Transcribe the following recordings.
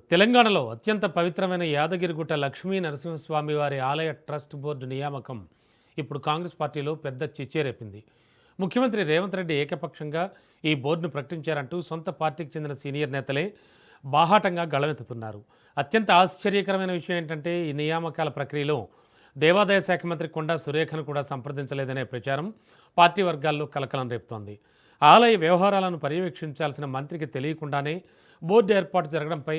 తెలంగాణలో అత్యంత పవిత్రమైన యాదగిరిగుట్ట లక్ష్మీ నరసింహస్వామి వారి ఆలయ ట్రస్ట్ బోర్డు నియామకం ఇప్పుడు కాంగ్రెస్ పార్టీలో పెద్ద చిచ్చేరేపింది. ముఖ్యమంత్రి రేవంత్ రెడ్డి ఏకపక్షంగా ఈ బోర్డును ప్రకటించారంటూ సొంత పార్టీకి చెందిన సీనియర్ నేతలే బాహాటంగా గళమెత్తుతున్నారు. అత్యంత ఆశ్చర్యకరమైన విషయం ఏంటంటే ఈ నియామకాల ప్రక్రియలో దేవాదాయ శాఖ మంత్రి కొండా సురేఖను కూడా సంప్రదించలేదనే ప్రచారం పార్టీ వర్గాల్లో కలకలం రేపుతోంది. ఆలయ వ్యవహారాలను పర్యవేక్షించాల్సిన మంత్రికి తెలియకుండానే బోర్డు ఏర్పాటు జరగడంపై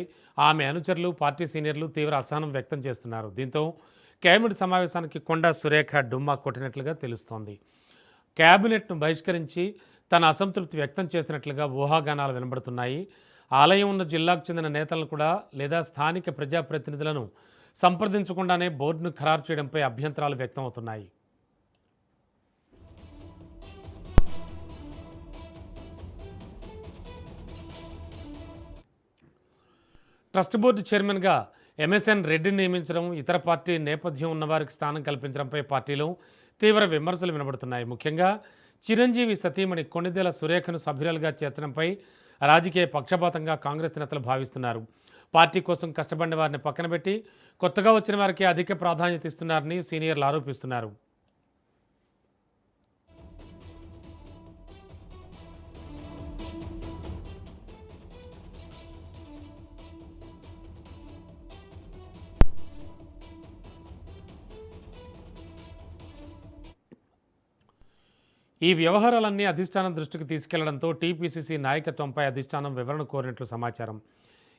ఆమె అనుచరులు, పార్టీ సీనియర్లు తీవ్ర అసహనం వ్యక్తం చేస్తున్నారు. దీంతో కేబినెట్ సమావేశానికి కొండా సురేఖ డుమ్మా కొట్టినట్లుగా తెలుస్తోంది. కేబినెట్ను బహిష్కరించి తన అసంతృప్తి వ్యక్తం చేసినట్లుగా ఊహాగానాలు వినబడుతున్నాయి. ఆలయం ఉన్న జిల్లాకు చెందిన నేతలను కూడా లేదా స్థానిక ప్రజాప్రతినిధులను సంప్రదించకుండానే బోర్డును ఖరారు చేయడంపై అభ్యంతరాలు వ్యక్తమవుతున్నాయి. ట్రస్ట్ బోర్డు చైర్మన్గా ఎంఎస్ఎన్ రెడ్డిని నియమించడం, ఇతర పార్టీ నేపథ్యం ఉన్నవారికి స్థానం కల్పించడంపై పార్టీలో తీవ్ర విమర్శలు వినబడుతున్నాయి. ముఖ్యంగా చిరంజీవి సతీమణి కొణిదెల సురేఖను సభ్యురాలుగా చేర్చడంపై రాజకీయ పక్షపాతంగా కాంగ్రెస్ నేతలు భావిస్తున్నారు. పార్టీ కోసం కష్టపడిన వారిని పక్కన పెట్టి కొత్తగా వచ్చిన వారికి అధిక ప్రాధాన్యత ఇస్తున్నారని సీనియర్లు ఆరోపిస్తున్నారు. ఈ వ్యవహారాలన్నీ అధిష్టానం దృష్టికి తీసుకెళ్లడంతో టీపీసీసీ నాయకత్వంపై అధిష్టానం వివరణ కోరినట్లు సమాచారం.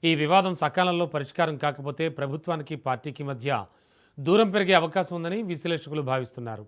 ఈ వివాదం సకాలంలో పరిష్కారం కాకపోతే ప్రభుత్వానికి పార్టీకి మధ్య దూరం పెరిగే అవకాశం ఉందని విశ్లేషకులు భావిస్తున్నారు.